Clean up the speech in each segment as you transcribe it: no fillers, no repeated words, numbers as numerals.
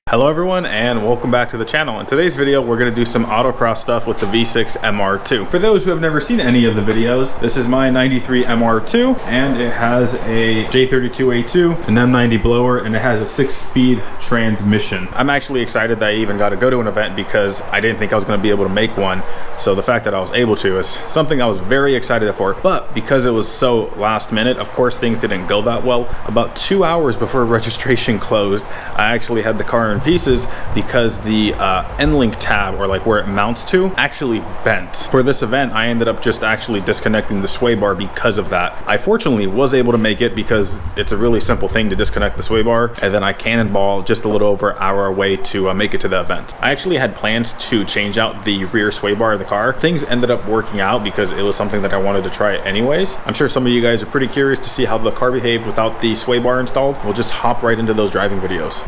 Hello everyone and welcome back to the channel. In today's video we're going to do some autocross stuff with the V6 MR2. For those who have never seen any of the videos, this is my 93 MR2 and it has a J32A2, an M90 blower, and it has a 6-speed transmission. I'm actually excited that I even got to go to an event because I didn't think I was going to be able to make one. So the fact that I was able to is something I was very excited for. But because it was so last minute, of course things didn't go that well. About 2 hours before registration closed, I actually had the car in pieces because the end link tab, or like where it mounts to, actually bent. For this event I ended up just actually disconnecting the sway bar because of that. I fortunately was able to make it because it's a really simple thing to disconnect the sway bar, and then I cannonball just a little over an hour away to make it to the event. I actually had plans to change out the rear sway bar of the car. Things ended up working out because it was something that I wanted to try anyways. I'm sure some of you guys are pretty curious to see how the car behaved without the sway bar installed. We'll just hop right into those driving videos.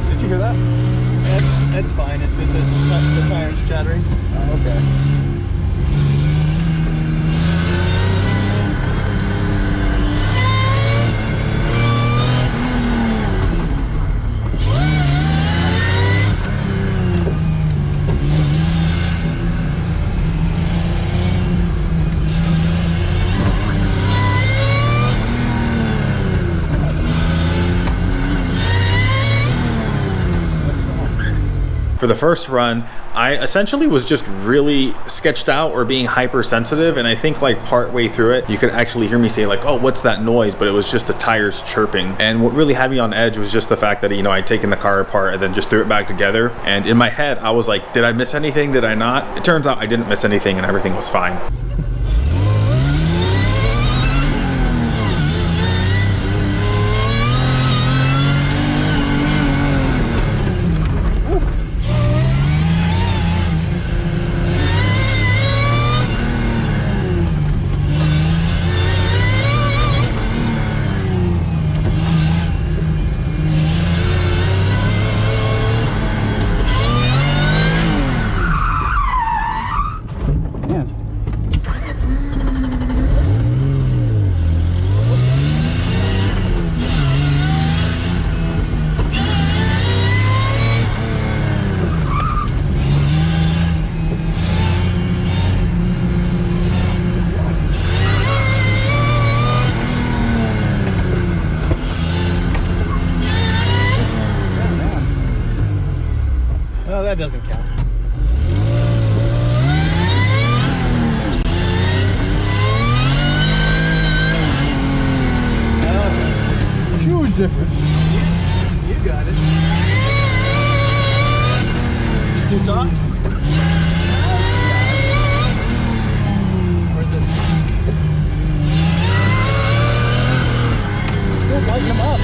Did you hear that? That's fine. It's just the tires chattering. Oh, okay. For the first run, I essentially was just really sketched out or being hypersensitive, and I think like part way through it, you could actually hear me say like, oh, what's that noise? But it was just the tires chirping. And what really had me on edge was just the fact that, you know, I'd taken the car apart and then just threw it back together. And in my head, I was like, did I miss anything? Did I not? It turns out I didn't miss anything and everything was fine. That doesn't count. Huge difference. You got it. Is it too soft? Or is it? Don't lighten them up.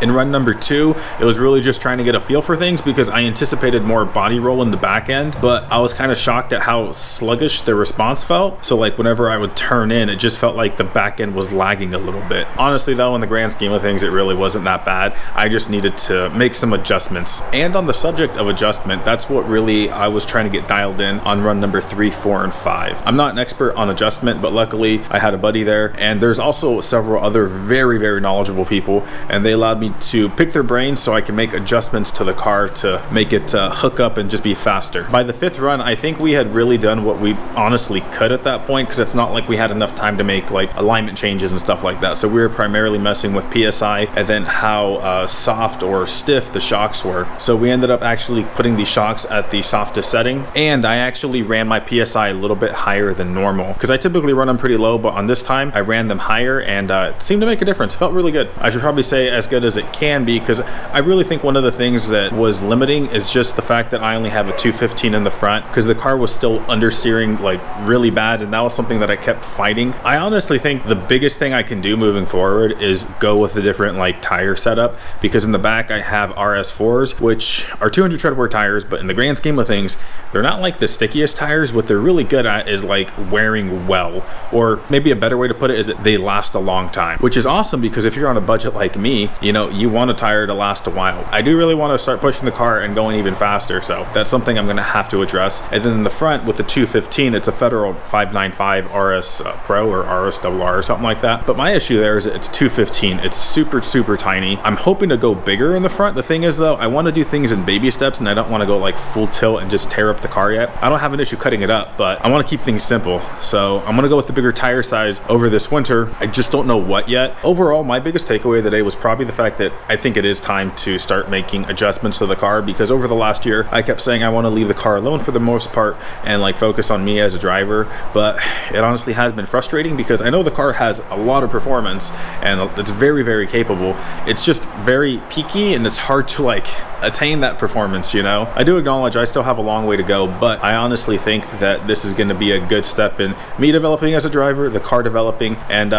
In run number 2, it was really just trying to get a feel for things because I anticipated more body roll in the back end, but I was kind of shocked at how sluggish the response felt. So like whenever I would turn in, it just felt like the back end was lagging a little bit. Honestly though, in the grand scheme of things, it really wasn't that bad. I just needed to make some adjustments. And on the subject of adjustment, that's what really I was trying to get dialed in on run number 3, 4, and 5. I'm not an expert on adjustment, but luckily I had a buddy there, and there's also several other very, very knowledgeable people, and they allowed me to pick their brains so I can make adjustments to the car to make it hook up and just be faster. By the 5th run, I think we had really done what we honestly could at that point, because it's not like we had enough time to make like alignment changes and stuff like that. So we were primarily messing with PSI and then how soft or stiff the shocks were. So we ended up actually putting the shocks at the softest setting, and I actually ran my PSI a little bit higher than normal because I typically run them pretty low, but on this time I ran them higher, and it seemed to make a difference. It felt really good. I should probably say as good as it can be, because I really think one of the things that was limiting is just the fact that I only have a 215 in the front, because the car was still understeering like really bad, and that was something that I kept fighting. I honestly think the biggest thing I can do moving forward is go with a different like tire setup, because in the back I have RS4s, which are 200 tread wear tires, but in the grand scheme of things, they're not like the stickiest tires. What they're really good at is like wearing well, or maybe a better way to put it is that they last a long time, which is awesome because if you're on a budget like me, you know, you want a tire to last a while. I do really want to start pushing the car and going even faster, so that's something I'm going to have to address. And then in the front with the 215, it's a Federal 595 RS Pro or RSRR or something like that. But my issue there is it's 215. It's super, super tiny. I'm hoping to go bigger in the front. The thing is though, I want to do things in baby steps, and I don't want to go like full tilt and just tear up the car yet. I don't have an issue cutting it up, but I want to keep things simple. So I'm going to go with the bigger tire size over this winter. I just don't know what yet. Overall, my biggest takeaway of the day was probably the fact that I think it is time to start making adjustments to the car, because over the last year, I kept saying I want to leave the car alone for the most part and like focus on me as a driver. But it honestly has been frustrating because I know the car has a lot of performance and it's very, very capable. It's just very peaky and it's hard to like attain that performance, you know? I do acknowledge I still have a long way to go, but I honestly think that this is going to be a good step in me developing as a driver, the car developing, and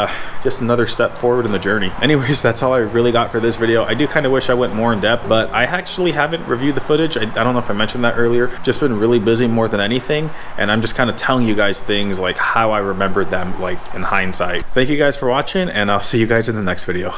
just another step forward in the journey. Anyways, that's all I really got for this video. I do kind of wish I went more in depth, but I actually haven't reviewed the footage. I don't know if I mentioned that earlier. Just been really busy more than anything, and I'm just kind of telling you guys things like how I remembered them like in hindsight. Thank you guys for watching, and I'll see you guys in the next video.